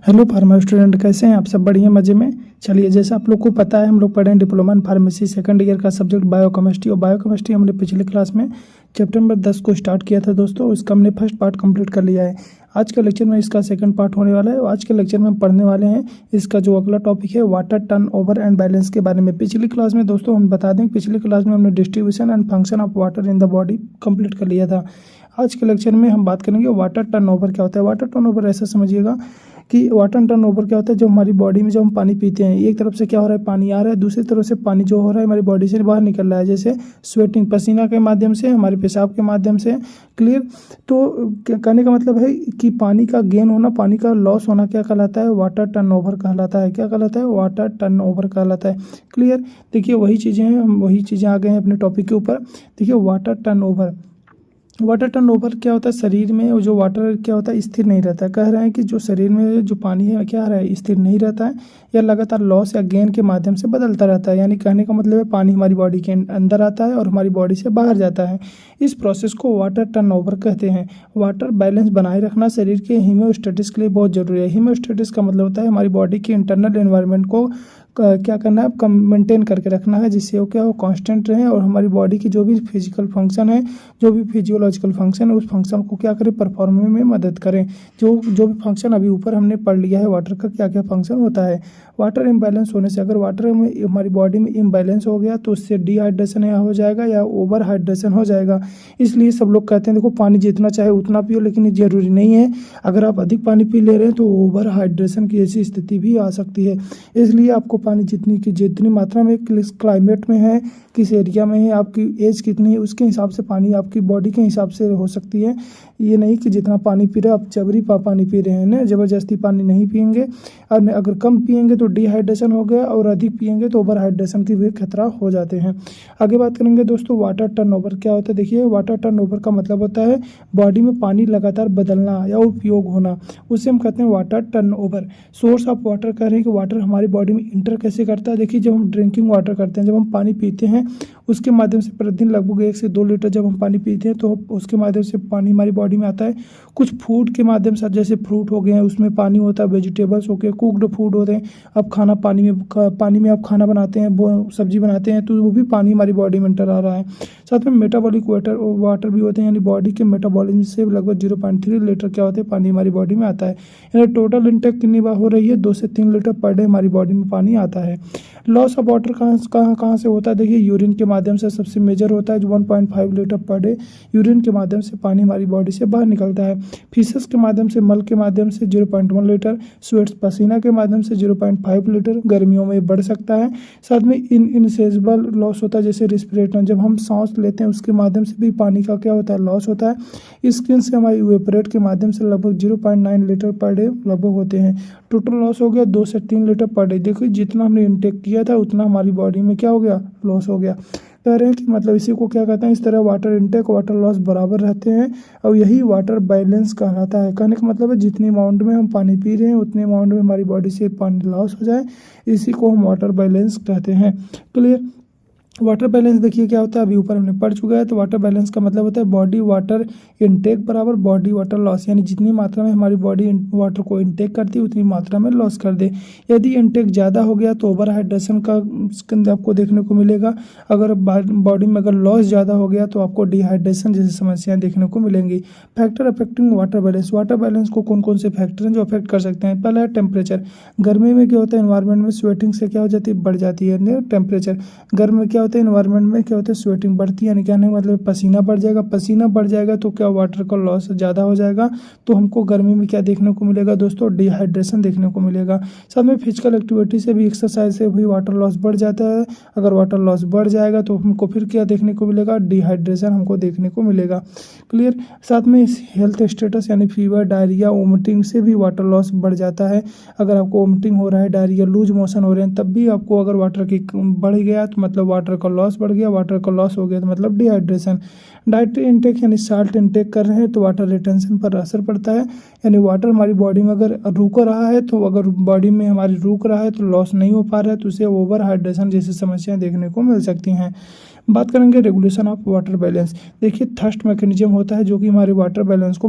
Hello pharma student, कैसे हैं आप? सब बढ़िया मज़े में। चलिए, जैसे आप लोग को पता है, हम लोग पढ़े हैं diploma in pharmacy second year का सब्जेक्ट बायोकेमिस्ट्री। और बायोकेमिस्ट्री हमने पिछले क्लास में चैप्टर नंबर 10 को स्टार्ट किया था दोस्तों। इसका हमने फर्स्ट पार्ट कंप्लीट कर लिया है। आज के लेक्चर में इसका सेकंड पार्ट होने वाला है। और आज के लेक्चर में हम पढ़ने वाले हैं इसका जो अगला टॉपिक है, water turn over and balance के बारे में। पिछली क्लास में दोस्तों हम बता दें, पिछली क्लास में हमने distribution and function of water in the body complete कर लिया था। आज के लेक्चर में हम बात करेंगे वाटर टर्न ओवर क्या होता है। वाटर टर्न ओवर ऐसा समझिएगा कि वाटर टर्न ओवर क्या होता है, जो हमारी बॉडी में जब हम पानी पीते हैं, एक तरफ से क्या हो रहा है, पानी आ रहा है, दूसरी तरफ से पानी जो हो रहा है हमारी बॉडी से बाहर निकल रहा है, जैसे स्वेटिंग, पसीना के माध्यम से, हमारे पेशाब के माध्यम से। क्लियर? तो कहने का मतलब है कि पानी का गेन होना, पानी का लॉस होना क्या कहलाता है? वाटर टर्न ओवर कहलाता है। क्या कहलाता है? वाटर टर्न ओवर कहलाता है। क्लियर? देखिए, वही चीज़ें हैं, हम वही चीज़ें आ गए हैं अपने टॉपिक के ऊपर। देखिए, water turn over, water turn over क्या होता है? शरीर में जो वाटर क्या होता है, स्थिर नहीं रहता है। कह रहे हैं कि जो शरीर में जो पानी है क्या रहा है, स्थिर नहीं रहता है, या लगातार लॉस या गेन के माध्यम से बदलता रहता है। यानी कहने का मतलब है पानी हमारी बॉडी के अंदर आता है और हमारी बॉडी से बाहर जाता है। इस प्रोसेस को वाटर टर्न ओवर कहते हैं। वाटर बैलेंस बनाए रखना शरीर के हीमोस्टेटिस के लिए बहुत जरूरी है। हीमोस्टेटिस का मतलब होता है हमारी बॉडी के इंटरनल एनवायरनमेंट को क्या करना है, कम मेंटेन करके रखना है, जिससे वो क्या हो, कांस्टेंट रहे और हमारी बॉडी की जो भी फिजिकल फंक्शन है, जो भी फिजियोलॉजिकल फंक्शन है, उस फंक्शन को क्या करें, परफॉर्म में मदद करें। जो भी फंक्शन अभी ऊपर हमने पढ़ लिया है, वाटर का क्या क्या फंक्शन होता है। वाटर इम्बैलेंस होने से, अगर वाटर में हमारी बॉडी में इम्बैलेंस हो गया तो उससे डिहाइड्रेशन या हो जाएगा या ओवर हाइड्रेशन हो जाएगा। इसलिए सब लोग कहते हैं देखो, पानी जितना चाहे उतना पियो, लेकिन ये जरूरी नहीं है। अगर आप अधिक पानी पी ले रहे हैं तो ओवर हाइड्रेशन की ऐसी स्थिति भी आ सकती है। इसलिए आपको पानी जितनी मात्रा में, किस क्लाइमेट में है, किस एरिया में है, आपकी एज कितनी है, उसके हिसाब से पानी आपकी बॉडी के हिसाब से हो सकती है। ये नहीं कि जितना पानी पी रहे हो आप जबरी पानी पी रहे हैं ना, ज़बरदस्ती पानी नहीं पियेंगे। और अगर कम पियेंगे तो डिहाइड्रेशन हो गया, और अधिक पियेंगे तो ओवर हाइड्रेशन की भी खतरा हो जाते हैं। आगे बात करेंगे दोस्तों, वाटर टर्न ओवर क्या होता है। देखिए, वाटर टर्न ओवर का मतलब होता है बॉडी में पानी लगातार बदलना या उपयोग होना, उसे हम कहते हैं water turn over. Source of water कह रहे हैं कि वाटर हमारी बॉडी में इंटर कैसे करता है। देखिए, जब हम ड्रिंकिंग वाटर करते हैं, जब हम पानी पीते हैं, उसके माध्यम से प्रतिदिन लगभग 1 से 2 लीटर जब हम पानी पीते हैं तो उसके माध्यम से पानी हमारी बॉडी में आता है। कुछ फूड के माध्यम से, जैसे फ्रूट हो गए हैं उसमें पानी होता है, वेजिटेबल्स हो गए, कुकड फूड होते हैं। अब खाना पानी में आप खाना बनाते हैं, वो सब्जी बनाते हैं, तो वो भी पानी हमारी बॉडी में इंटर आ रहा है। साथ में मेटाबॉलिक वाटर भी होते हैं, यानी बॉडी के मेटाबॉलिज्म से लगभग 0.3 लीटर क्या होते हैं, पानी हमारी बॉडी में आता है। यानी टोटल इंटेक कितनी बार हो रही है, 2 से 3 लीटर पर डे हमारी बॉडी में पानी आता है। लॉस ऑफ वाटर कहाँ से होता है। देखिए, यूरिन के माध्यम से सबसे मेजर होता है, जो 1.5 लीटर पर डे यूरिन के माध्यम से पानी हमारी बॉडी से बाहर निकलता है। फीसस के माध्यम से, मल के माध्यम से 0.1 लीटर, स्वेट्स पसीना के माध्यम से 0.5 लीटर, गर्मियों में बढ़ सकता है। साथ में इनसेसिबल लॉस होता है, जैसे रिस्पिरेटर, जब हम सांस लेते हैं उसके माध्यम से भी पानी का क्या होता है, लॉस होता है। स्किन से हमारी इवेपोरेट के माध्यम से लगभग 0.9 लीटर पर डे लगभग होते हैं। टोटल लॉस हो गया 2 से 3 लीटर पर डे। देखिए, जितना हमने इंटेक किया था उतना हमारी बॉडी में क्या हो गया, लॉस हो गया। कह रहे हैं कि मतलब इसी को क्या कहते हैं, इस तरह वाटर इंटेक वाटर लॉस बराबर रहते हैं, और यही वाटर बैलेंस कहलाता है। कहने का मतलब है जितनी अमाउंट में हम पानी पी रहे हैं उतने अमाउंट में हमारी बॉडी से पानी लॉस हो जाए, इसी को हम वाटर बैलेंस कहते हैं। क्लियर? वाटर बैलेंस देखिए क्या होता है, अभी ऊपर हमने पढ़ चुका है। तो वाटर बैलेंस का मतलब होता है बॉडी वाटर इनटेक बराबर बॉडी वाटर लॉस, यानी जितनी मात्रा में हमारी बॉडी वाटर को इनटेक करती है उतनी मात्रा में लॉस कर दे। यदि इनटेक ज़्यादा हो गया तो ओवर हाइड्रेशन का आपको देखने को मिलेगा। अगर बॉडी में अगर लॉस ज़्यादा हो गया तो आपको डिहाइड्रेशन जैसी समस्याएं देखने को मिलेंगी। Factor affecting water balance, water balance को कौन कौन से फैक्टर हैं जो अफेक्ट कर सकते हैं। पहला है टेम्परेचर। गर्मी में क्या होता है, एनवायरमेंट में स्वेटिंग से क्या हो जाती है, बढ़ जाती है टेम्परेचर। गर्म में क्या होता है, एनवायरनमेंट में क्या होता है, स्वेटिंग बढ़ती है, यानी कहने का मतलब पसीना बढ़ जाएगा। पसीना बढ़ जाएगा तो क्या, वाटर का लॉस ज़्यादा हो जाएगा, तो हमको गर्मी में क्या देखने को मिलेगा दोस्तों, डिहाइड्रेशन देखने को मिलेगा। साथ में फिजिकल एक्टिविटी से भी, एक्सरसाइज से भी वाटर लॉस बढ़ जाता है। अगर वाटर लॉस बढ़ जाएगा तो हमको फिर क्या देखने को मिलेगा, डिहाइड्रेशन हमको देखने को मिलेगा। क्लियर? साथ में हेल्थ स्टेटस यानी फीवर, डायरिया, वोमिटिंग से भी वाटर लॉस बढ़ जाता है। अगर आपको वोमिटिंग हो रहा है, डायरिया, लूज मोशन हो रहे हैं, तब भी आपको अगर वाटर की बढ़ गया तो मतलब वाटर का लॉस बढ़ गया, वाटर का लॉस हो गया तो मतलब डिहाइड्रेशन। डाइटरी इंटेक यानी साल्ट इंटेक कर रहे हैं तो वाटर रिटेंशन पर असर पड़ता है, यानी वाटर हमारी बॉडी में अगर रुक रहा है, तो अगर बॉडी में हमारी रुक रहा है तो लॉस नहीं हो पा रहा है, तो उसे ओवर हाइड्रेशन जैसी समस्याएं देखने को मिल सकती हैं। बात करेंगे रेगुलेशन ऑफ वाटर बैलेंस। देखिए थर्स्ट मैकेनिज्म होता है जो कि हमारे वाटर बैलेंस को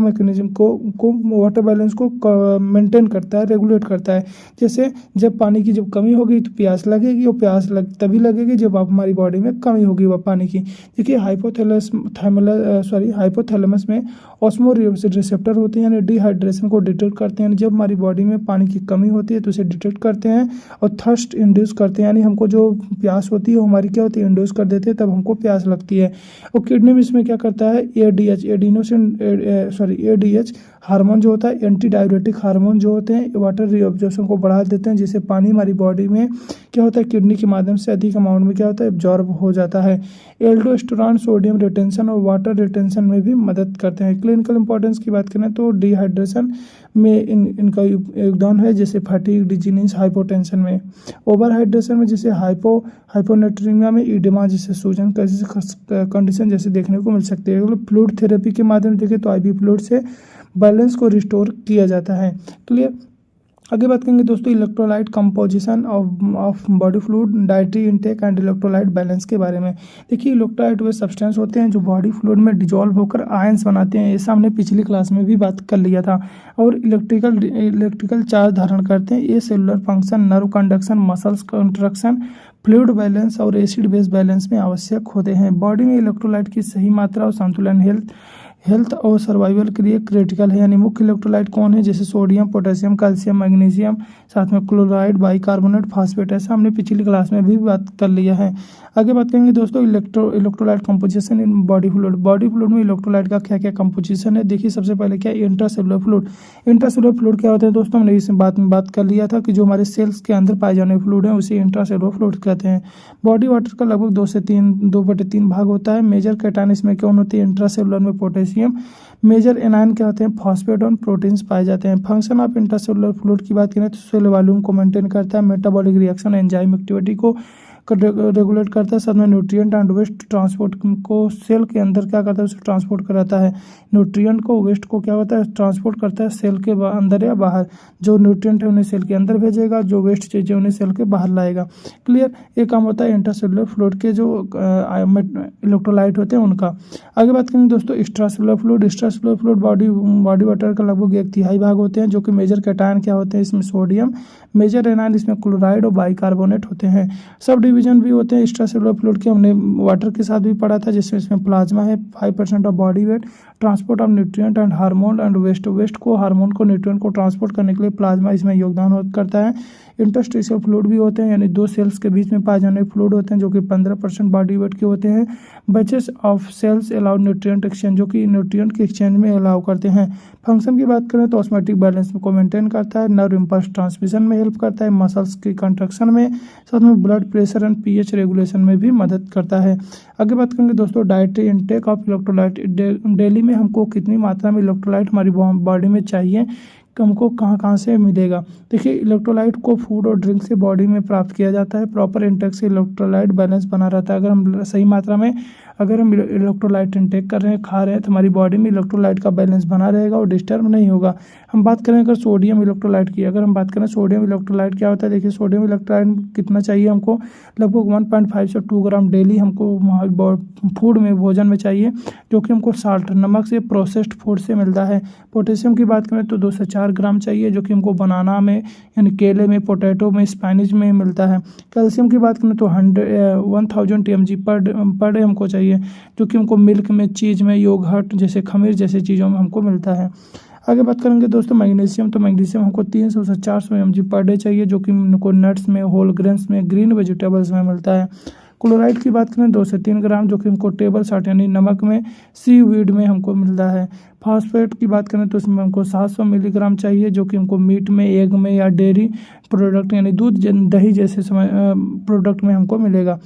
वाटर बैलेंस को मेंटेन करता है, रेगुलेट करता है। जैसे जब पानी की जब कमी होगी तो प्यास लगेगी, और तभी लगेगी जब आप हमारी बॉडी में कमी होगी वह पानी की। देखिए हाइपोथैलेमस में ऑस्मो रिसेप्टर होते हैं, यानी डिहाइड्रेशन को डिटेक्ट करते हैं। जब हमारी बॉडी में पानी की कमी होती है तो उसे डिटेक्ट करते हैं और थर्स्ट इंड्यूस करते हैं, यानी हमको जो प्यास होती है वो हमारी क्या होती है, इंड्यूस कर देते हैं, तब हमको प्यास लगती है। और किडनी में इसमें क्या करता है, एडीएच हार्मोन जो होता है, एंटी डाययूरेटिक हार्मोन जो होते हैं वाटर रीअब्जॉर्प्शन को बढ़ा देते हैं, जिससे पानी हमारी बॉडी में क्या होता है, किडनी के माध्यम से अधिक अमाउंट में क्या होता है, एब्जॉर्ब हो जाता है। एल्डोस्टेरॉन सोडियम रिटेंशन और वाटर रिटेंशन में भी मदद करते हैं। क्लिनिकल इंपॉर्टेंस की बात करें तो डिहाइड्रेशन में इनका योगदान है, जैसे फैटिग, डिजीनेस, हाइपोटेंशन में। ओवर हाइड्रेशन में जैसे हाइपोनेट्रीमिया में इडेमा जैसे सूजन कंडीशन जैसे देखने को मिल सकती है। फ्लूइड थेरेपी के माध्यम से देखें तो आईवी फ्लूइड से बैलेंस को रिस्टोर किया जाता है। क्लियर। आगे बात करेंगे दोस्तों electrolyte composition of body fluid, dietary intake and electrolyte balance के बारे में। देखिए इलेक्ट्रोलाइट वे सब्सटेंस होते हैं जो बॉडी फ्लूइड में डिजोल्व होकर आयंस बनाते हैं। ये हमने पिछली क्लास में भी बात कर लिया था। और इलेक्ट्रिकल चार्ज धारण करते हैं। ये cellular function, nerve conduction, muscles construction, fluid balance और एसिड बेस बैलेंस में आवश्यक होते हैं। बॉडी में इलेक्ट्रोलाइट की सही मात्रा और संतुलन हेल्थ और सर्वाइवल के लिए क्रिटिकल है। यानी मुख्य इलेक्ट्रोलाइट कौन है, जैसे सोडियम, पोटेशियम, कैल्शियम, मैग्नीशियम, साथ में क्लोराइड, बाइकार्बोनेट, फास्फेट, ऐसा हमने पिछली क्लास में भी बात कर लिया है। आगे बात करेंगे दोस्तों electrolyte composition in body fluid. Body fluid में इलेक्ट्रोलाइट का क्या क्या कंपोजिशन है। देखिए सबसे पहले क्या, इंट्रासेलुलर फ्लूइड। इंट्रासेलुलर फ्लूइड क्या होते हैं दोस्तों, हमने इस बात में बात कर लिया था कि जो हमारे सेल्स के अंदर पाए जाने फ्लूइड है उसे इंट्रासेलुलर फ्लूइड कहते हैं। बॉडी वाटर का लगभग 2/3 भाग होता है। मेजर कैटायन इसमें कौन होती है, इंट्रासेलुलर में पोटेशियम। मेजर एनायन क्या होते हैं, फॉस्फेट और प्रोटीन्स पाए जाते हैं। फंक्शन ऑफ इंट्रासेलुलर फ्लूइड की बात करें तो सेल वॉल्यूम को मेंटेन करता है, मेटाबॉलिक रिएक्शन, एंजाइम एक्टिविटी को रेगुलेट करता है, साथ में न्यूट्रिएंट एंड वेस्ट ट्रांसपोर्ट को सेल के अंदर क्या करता है, उसे ट्रांसपोर्ट कराता है। न्यूट्रिएंट को, वेस्ट को क्या होता है, ट्रांसपोर्ट करता है सेल के अंदर या बाहर। जो न्यूट्रिएंट है उन्हें सेल के अंदर भेजेगा, जो वेस्ट चीज़ें उन्हें सेल के बाहर लाएगा। क्लियर। ये काम होता है इंट्रासेलुलर फ्लूइड के जो इलेक्ट्रोलाइट होते हैं उनका। आगे बात करेंगे दोस्तों extracellular fluid. Extracellular fluid body water का लगभग 1/3 भाग होते हैं, जो कि मेजर कैटायन क्या होते हैं, इसमें सोडियम। मेजर एनायन इसमें क्लोराइड और बाइकार्बोनेट होते हैं। सब डिवीजन भी होते हैं एक्स्ट्रासेलुलर फ्लूइड के, हमने वाटर के साथ भी पढ़ा था, जिसमें इसमें प्लाज्मा है 5% of body weight, transport of nutrient and hormone and waste को, हार्मोन को, न्यूट्रिएंट को ट्रांसपोर्ट करने के लिए प्लाज्मा इसमें योगदान करता है। इंटरस्टिशियल फ्लूइड भी होते हैं, यानी दो सेल्स के बीच में पाए जाने फ्लूइड होते हैं, जो कि 15% बॉडी वेट के होते हैं। Batches of cells allow nutrient exchange, जो कि न्यूट्रिएंट के एक्सचेंज में अलाउ करते हैं। फंक्शन की बात करें तो ऑस्मोटिक बैलेंस को मेंटेन करता है, नर्व इम्पल्स ट्रांसमिशन में हेल्प करता है, मसल्स की कंट्रक्शन में, साथ में blood pressure and pH regulation में भी मदद करता है। आगे बात करेंगे दोस्तों dietary intake of electrolyte. Daily में हमको कितनी मात्रा में इलेक्ट्रोलाइट हमारी बॉडी में चाहिए, हमको कहाँ से मिलेगा। देखिए इलेक्ट्रोलाइट को फूड और ड्रिंक से बॉडी में प्राप्त किया जाता है। प्रॉपर इंटेक से इलेक्ट्रोलाइट बैलेंस बना रहता है। अगर हम सही मात्रा में इलेक्ट्रोलाइट इंटेक कर रहे हैं, खा रहे हैं, तो हमारी बॉडी में इलेक्ट्रोलाइट का बैलेंस बना रहेगा और डिस्टर्ब नहीं होगा। हम बात करें अगर सोडियम इलेक्ट्रोलाइट की, अगर हम बात करें सोडियम इलेक्ट्रोलाइट क्या होता है, देखिए सोडियम इलेक्ट्रोलाइट कितना चाहिए हमको, लगभग 1.5 से 2 ग्राम डेली हमको फूड में, भोजन में चाहिए, जो कि हमको साल्ट, नमक से, प्रोसेस्ड फूड से मिलता है। पोटेशियम की बात करें तो 2 से 4 ग्राम चाहिए, जो कि हमको बनाना में, यानी केले में, पोटैटो में, स्पाइनिश में मिलता है। कैल्शियम की बात करें तो 1000 TmG पर डे हमको चाहिए, जो कि हमको मिल्क में, चीज़ में, योगर्ट जैसे खमीर जैसे चीज़ों में हमको मिलता है। आगे बात करेंगे दोस्तों मैग्नीशियम, तो मैग्नीशियम हमको 300 से 400 mg पर डे चाहिए, जो कि हमको नट्स में, होल ग्रेन्स में, ग्रीन वेजिटेबल्स में मिलता है। क्लोराइड की बात करें 2 से 3 ग्राम, जो कि हमको टेबल साल्ट यानी नमक में, सी वीड में हमको मिलता है। फास्फेट की बात करें तो इसमें हमको 700 मिलीग्राम चाहिए, जो कि हमको मीट में, एग में या डेयरी प्रोडक्ट यानी दूध, दही जैसे प्रोडक्ट में हमको मिलेगा।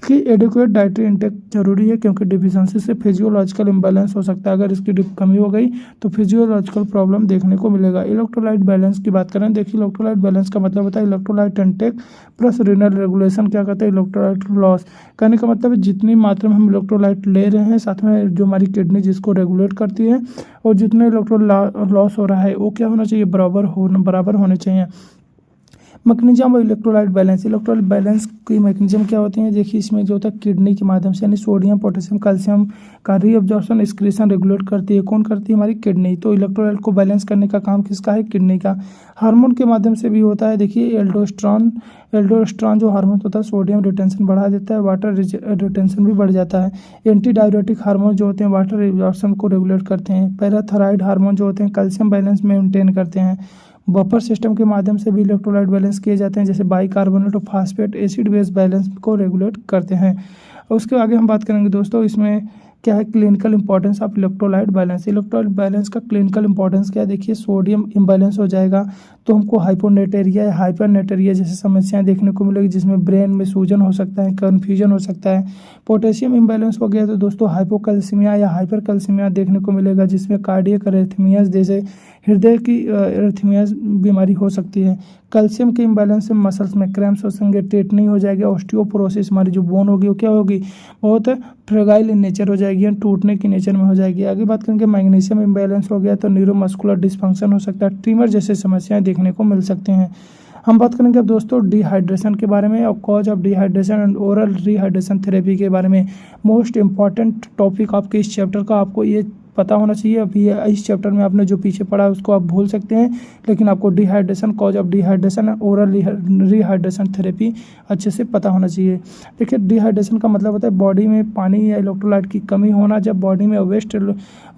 कि एडिक्वेट डाइटरी इंटेक जरूरी है, क्योंकि डिफिशिएंसी से फिजियोलॉजिकल इम्बैलेंस हो सकता है। अगर इसकी कमी हो गई तो फिजियोलॉजिकल प्रॉब्लम देखने को मिलेगा। इलेक्ट्रोलाइट बैलेंस की बात करें, देखिए इलेक्ट्रोलाइट बैलेंस का मतलब होता है electrolyte intake plus renal regulation क्या कहते हैं, इलेक्ट्रोलाइट लॉस। कहने का मतलब है जितनी मात्रा में हम इलेक्ट्रोलाइट ले रहे हैं, साथ में जो हमारी किडनी जिसको रेगुलेट करती है, और जितने इलेक्ट्रोलाइट लॉस हो रहा है वो क्या होना चाहिए, बराबर होने चाहिए। मैकेनिज्म और इलेक्ट्रोलाइट बैलेंस। इलेक्ट्रोलाइट बैलेंस की मैकेनिज्म क्या होती है? देखिए इसमें जो होता है किडनी के माध्यम से, यानी सोडियम पोटेशियम कैल्शियम का रीअब्जॉर्प्शन एक्सक्रीशन रेगुलेट करती है। कौन करती है? हमारी किडनी। तो इलेक्ट्रोलाइट को बैलेंस करने का काम किसका है? किडनी का। हार्मोन के माध्यम से भी होता है। देखिए एल्डोस्ट्रॉन जो हार्मोन होता है सोडियम रिटेंशन बढ़ा देता है, वाटर रिटेंशन भी बढ़ जाता है। एंटी डाययूरेटिक हार्मोन जो होते हैं वाटर एब्जॉर्प्शन को रेगुलेट करते हैं। पैराथायरॉइड हार्मोन जो होते हैं कैल्शियम बैलेंस मेंटेन करते हैं। बफर सिस्टम के माध्यम से भी इलेक्ट्रोलाइट बैलेंस किए जाते हैं, जैसे बाइकार्बोनेट और फास्फेट एसिड बेस बैलेंस को रेगुलेट करते हैं। उसके आगे हम बात करेंगे दोस्तों, इसमें क्या है clinical importance of electrolyte balance. Electrolyte balance का क्लिनिकल इंपॉर्टेंस क्या है? देखिए सोडियम इम्बैलेंस हो जाएगा तो हमको हाइपोनेटेरिया या हाइपरनेटेरिया जैसे समस्याएं देखने को मिलेगी, जिसमें ब्रेन में सूजन हो सकता है, कन्फ्यूजन हो सकता है। पोटेशियम इम्बैलेंस हो गया तो दोस्तों हाइपोकैल्सीमिया या हाइपरकैल्सीमिया देखने को मिलेगा, जिसमें कार्डियक अरिथमियाज जैसे हृदय की अरिथमियाज बीमारी हो सकती है। कैल्शियम के इम्बैलेंस से मसल्स में क्रैम्प्स हो सकेंगे, टेटनी हो जाएगी, ऑस्टियोपोरोसिस हमारी जो बोन होगी वो क्या होगी? बहुत फ्रेगाइल इन नेचर हो जाएगी, टूटने की नेचर में हो जाएगी। आगे बात करेंगे मैग्नीशियम इम्बैलेंस हो गया तो न्यूरोमस्कुलर डिसफंक्शन हो सकता है, ट्रिमर जैसे समस्याएं देखने को मिल सकते हैं। हम बात करेंगे अब दोस्तों डिहाइड्रेशन के बारे में और cause of dehydration and oral rehydration therapy के बारे में। मोस्ट इंपॉर्टेंट टॉपिक आपके इस चैप्टर का आपको ये पता होना चाहिए। अभी इस चैप्टर में आपने जो पीछे पढ़ा है उसको आप भूल सकते हैं, लेकिन आपको dehydration, cause of dehydration, oral rehydration therapy अच्छे से पता होना चाहिए। देखिए डिहाइड्रेशन का मतलब होता है बॉडी में पानी या इलेक्ट्रोलाइट की कमी होना। जब बॉडी में वेस्ट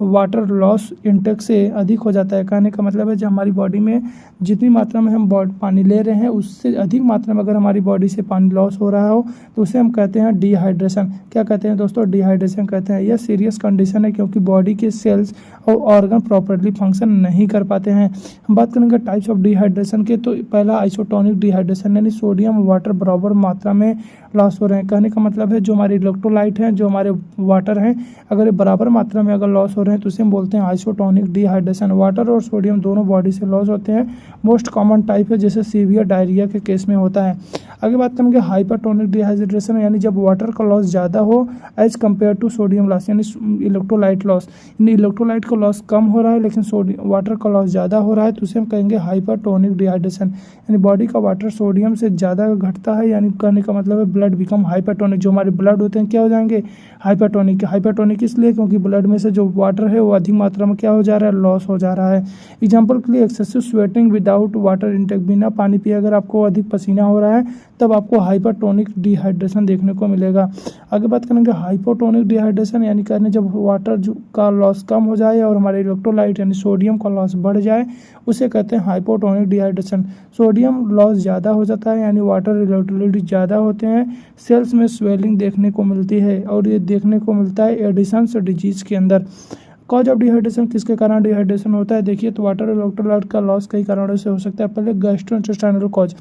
वाटर लॉस इंटेक से अधिक हो जाता है, कहने का मतलब है जब हमारी बॉडी में जितनी मात्रा में हम पानी ले रहे हैं उससे अधिक मात्रा में अगर हमारी बॉडी से पानी लॉस हो रहा हो तो उसे हम कहते हैं डिहाइड्रेशन। क्या कहते हैं दोस्तों? डिहाइड्रेशन कहते हैं। यह सीरियस कंडीशन है क्योंकि बॉडी के सेल्स और ऑर्गन प्रॉपर्ली फंक्शन नहीं कर पाते हैं। हम बात करेंगे टाइप्स ऑफ डिहाइड्रेशन के, तो पहला आइसोटोनिक डिहाइड्रेशन, यानी सोडियम वाटर बराबर मात्रा में लॉस हो रहे हैं। कहने का मतलब है जो हमारे इलेक्ट्रोलाइट हैं, जो हमारे वाटर हैं, अगर ये बराबर मात्रा में अगर लॉस हो रहे हैं तो उसे हम बोलते हैं आइसोटोनिक डिहाइड्रेशन। वाटर और सोडियम दोनों बॉडी से लॉस होते हैं। मोस्ट कॉमन टाइप है जैसे सीवियर डायरिया के केस में होता है। आगे बात करेंगे हाइपरटोनिक डिहाइड्रेशन, यानी जब वाटर का लॉस ज़्यादा हो as compare to sodium loss, यानी इलेक्ट्रोलाइट लॉस। इलेक्ट्रोलाइट का लॉस कम हो रहा है लेकिन सोडियम वाटर का लॉस ज़्यादा हो रहा है तो उसे हम कहेंगे हाइपरटोनिक डिहाइड्रेशन, यानी बॉडी का वाटर सोडियम से ज़्यादा घटता है, यानी कहने का मतलब है ब्लड बिकम हाइपरटोनिक। जो हमारे ब्लड होते हैं क्या हो जाएंगे? हाइपरटोनिक। हाइपरटोनिक इसलिए क्योंकि ब्लड में से जो वाटर है वो अधिक मात्रा में क्या हो जा रहा है? लॉस हो जा रहा है। एग्जाम्पल के लिए excessive sweating without water intake, बिना पानी पिए अगर आपको अधिक पसीना हो रहा है तब आपको हाइपरटोनिक डिहाइड्रेशन देखने को मिलेगा। आगे बात करेंगे हाइपोटोनिक डिहाइड्रेशन, यानी कहने जब वाटर का लॉस कम हो जाए और हमारे इलेक्ट्रोलाइट यानी सोडियम का लॉस बढ़ जाए उसे कहते हैं हाइपोटोनिक डिहाइड्रेशन। सोडियम लॉस ज़्यादा हो जाता है यानी वाटर इलेक्ट्रोलाइट ज़्यादा होते हैं, सेल्स में स्वेलिंग देखने को मिलती है और ये देखने को मिलता है एडिसन्स डिजीज के अंदर। कॉज ऑफ डिहाइड्रेशन, किसके कारण डिहाइड्रेशन होता है? देखिए तो वाटर इलेक्ट्रोलाइट का लॉस कई कारणों से हो सकता है। पहले गैस्ट्रोइंटेस्टाइनल कॉज,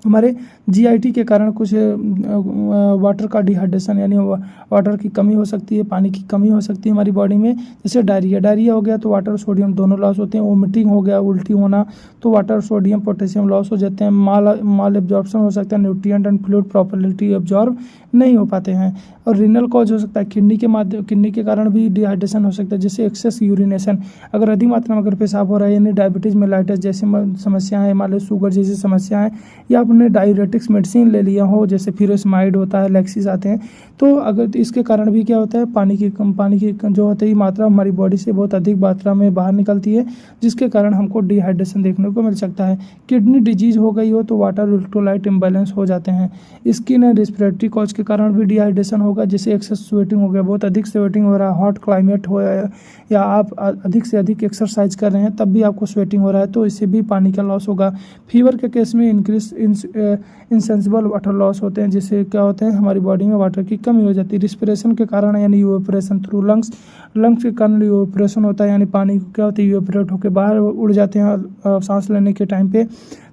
हमारे जीआईटी के कारण कुछ वाटर का डिहाइड्रेशन यानी वाटर की कमी हो सकती है, पानी की कमी हो सकती है हमारी बॉडी में। जैसे डायरिया हो गया तो वाटर और सोडियम दोनों लॉस होते हैं। वोमिटिंग हो गया, उल्टी होना, तो वाटर सोडियम पोटेशियम लॉस हो जाते हैं। माल एब्जॉर्प्शन हो सकता है, nutrient and fluid properly absorb नहीं हो पाते हैं। और रीनल कॉज हो सकता है, किडनी के कारण भी डिहाइड्रेशन हो सकता है, जैसे एक्सेस यूरिनेशन, अगर अधिक मात्रा में अगर पेशाब हो रहा है यानी डायबिटीज़ मेलाइटिस जैसी समस्याएं हैं, मान लो शुगर जैसी समस्या है, या आपने डायूरेटिक्स मेडिसिन ले लिया हो जैसे फिरोसमाइड होता है, लेक्सिस आते हैं, तो अगर इसके कारण भी क्या होता है पानी की जो होती है मात्रा हमारी बॉडी से बहुत अधिक मात्रा में बाहर निकलती है, जिसके कारण हमको डिहाइड्रेशन देखने को मिल सकता है। किडनी डिजीज हो गई हो तो वाटर इलेक्ट्रोलाइट इम्बैलेंस हो जाते हैं। स्किन एंड रेस्पिरेटरी कॉज के कारण भी डिहाइड्रेशन होगा, जैसे एक्सेस स्वेटिंग हो गया, बहुत अधिक स्वेटिंग हो रहा है, हॉट क्लाइमेट हो या आप अधिक से अधिक एक्सरसाइज कर रहे हैं तब भी आपको स्वेटिंग हो रहा है तो इससे भी पानी का लॉस होगा। फीवर के केस में इंक्रीज इनसेंसिबल वाटर लॉस होते हैं, जिससे क्या होते हैं हमारी बॉडी में वाटर की कमी हो जाती है। रिस्पिरेशन के कारण यानी इवेपोरेशन थ्रू लंग्स के कारण इवेपोरेशन होता है, यानी पानी क्या होता है इवेपोरेट होकर बाहर उड़ जाते हैं सांस लेने के टाइम पे,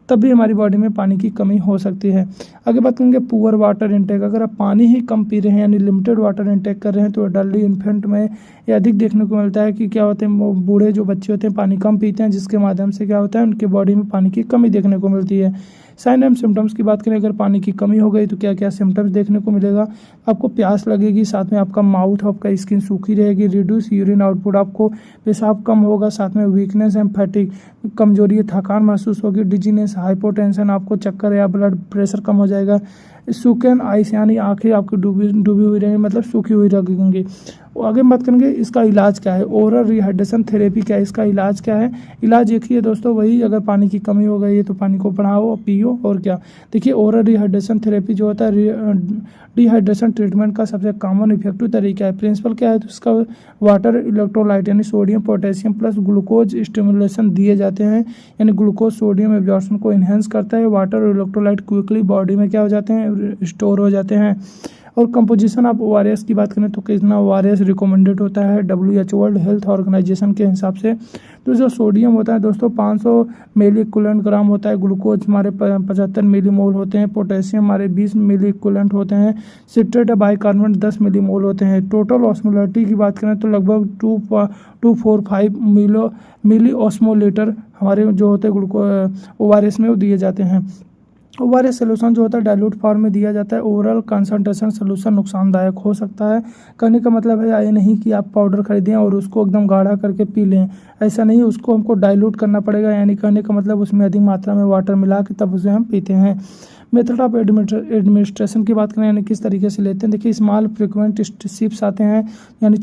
तब भी हमारी बॉडी में पानी की कमी हो सकती है। आगे बात करेंगे पुअर वाटर इंटेक, अगर आप पानी ही कम पी रहे हैं यानी लिमिटेड वाटर इंटेक कर रहे हैं तो एडल्ट इन्फेंट में ये अधिक देखने को मिलता है कि क्या होते हैं, वो बूढ़े जो बच्चे होते हैं पानी कम पीते हैं, जिसके माध्यम से क्या होता है उनके बॉडी में पानी की कमी देखने को मिलती है। साइन एंड सिम्टम्स की बात करें, अगर पानी की कमी हो गई तो क्या क्या सिम्टम्स देखने को मिलेगा। आपको प्यास लगेगी, साथ में आपका माउथ, आपका स्किन सूखी रहेगी, रिड्यूस यूरिन आउटपुट, आपको पेशाब कम होगा, साथ में वीकनेस एंड फैटिग, कमजोरी, थकान महसूस होगी, डिजीनेस, हाइपोटेंशन, आपको चक्कर या ब्लड प्रेशर कम हो जाएगा। सूखन आइस यानी आंखें आपकी डूबी हुई रहेंगी, मतलब सूखी हुई लगेंगी। आगे बात करेंगे इसका इलाज क्या है। ओरल रिहाइड्रेशन थेरेपी क्या है, इसका इलाज क्या है। इलाज एक ही है दोस्तों, वही अगर पानी की कमी हो गई है तो पानी को बढ़ाओ और पियो, और क्या। देखिए ओरल रिहाइड्रेशन थेरेपी जो होता है डिहाइड्रेशन ट्रीटमेंट का सबसे कॉमन इफेक्टिव तरीका है। प्रिंसिपल क्या है तो इसका वाटर इलेक्ट्रोलाइट यानी sodium potassium plus glucose stimulation दिए जाते हैं, यानी ग्लूकोज सोडियम एब्जॉर्प्शन को इन्हेंस करता है। वाटर और इलेक्ट्रोलाइट क्विकली बॉडी में क्या हो जाते हैं, स्टोर हो जाते हैं। और कंपोजिशन ऑफ ORS की बात करें तो कितना ORS रिकमेंडेड होता है WHO वर्ल्ड हेल्थ ऑर्गेनाइजेशन के हिसाब से। तो जो सोडियम होता है दोस्तों 500 मिली इक्विवेलेंट ग्राम होता है, ग्लूकोज हमारे 75 मिली मोल होते हैं, पोटेशियम हमारे 20 मिली इक्विवेलेंट होते हैं, सिट्रेट बाइकार्बोनेट 10 मिली मोल होते हैं। टोटल ऑस्मोलिटी की बात करें तो लगभग 245 मिली ऑस्मोलीटर हमारे जो होते हैं ORS में वो दिए जाते हैं। ORS सोल्यूशन जो होता है डाइल्यूट फॉर्म में दिया जाता है। ओरल कंसंट्रेशन सोल्यूशन नुकसानदायक हो सकता है। कहने का मतलब है ये नहीं कि आप पाउडर खरीदें और उसको एकदम गाढ़ा करके पी लें, ऐसा नहीं, उसको हमको डाइल्यूट करना पड़ेगा, यानी कहने का मतलब उसमें अधिक मात्रा में वाटर मिला के तब उसे हम पीते हैं। मेथड ऑफ एडमिनिस्ट्रेशन की बात करें, यानी किस तरीके से लेते हैं। देखिए स्मॉल फ्रिक्वेंट सिप्स आते हैं, यानी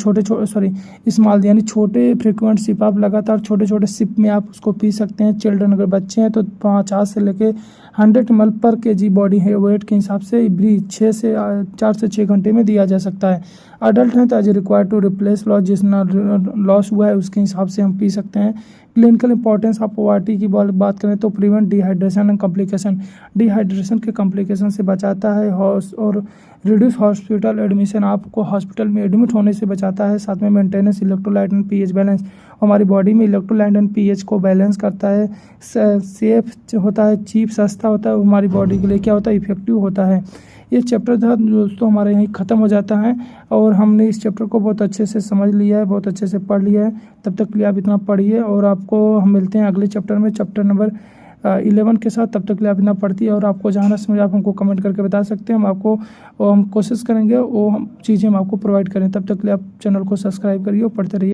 छोटे फ्रिक्वेंट सिप, आप लगातार छोटे छोटे सिप में आप उसको पी सकते हैं। चिल्ड्रन अगर बच्चे हैं तो 50 से लेके 100 ml पर kg बॉडी है वेट के हिसाब से ब्रीज 4 से 6 घंटे में दिया जा सकता है। अडल्ट हैं तो as required to replace loss, जितना लॉस हुआ है उसके हिसाब से हम पी सकते हैं। क्लिनिकल इंपॉर्टेंस ऑफ ORT की बात करें तो prevent dehydration and complication, dehydration के कॉम्प्लिकेशन से बचाता है, और रिड्यूस हॉस्पिटल एडमिशन, आपको हॉस्पिटल में एडमिट होने से बचाता है। साथ में maintenance electrolyte and pH balance, हमारी बॉडी में इलेक्ट्रोलाइट एंड पीएच को बैलेंस करता है। सेफ होता है, चीप सस्ता होता है, हमारी बॉडी के लिए क्या होता है, इफेक्टिव होता है। ये चैप्टर था दोस्तों हमारे यहीं ख़त्म हो जाता है, और हमने इस चैप्टर को बहुत अच्छे से समझ लिया है, बहुत अच्छे से पढ़ लिया है। तब तक के लिए आप इतना पढ़िए, और आपको हम मिलते हैं अगले चैप्टर में, चैप्टर नंबर 11 के साथ। तब तक के लिए आप इतना पढ़ती है, और आपको जहाँ ना समझ आप हमको कमेंट करके बता सकते हैं, हम कोशिश करेंगे वो हम चीज़ें हम आपको प्रोवाइड करें। तब तक के लिए आप चैनल को सब्सक्राइब करिए और पढ़ते रहिए।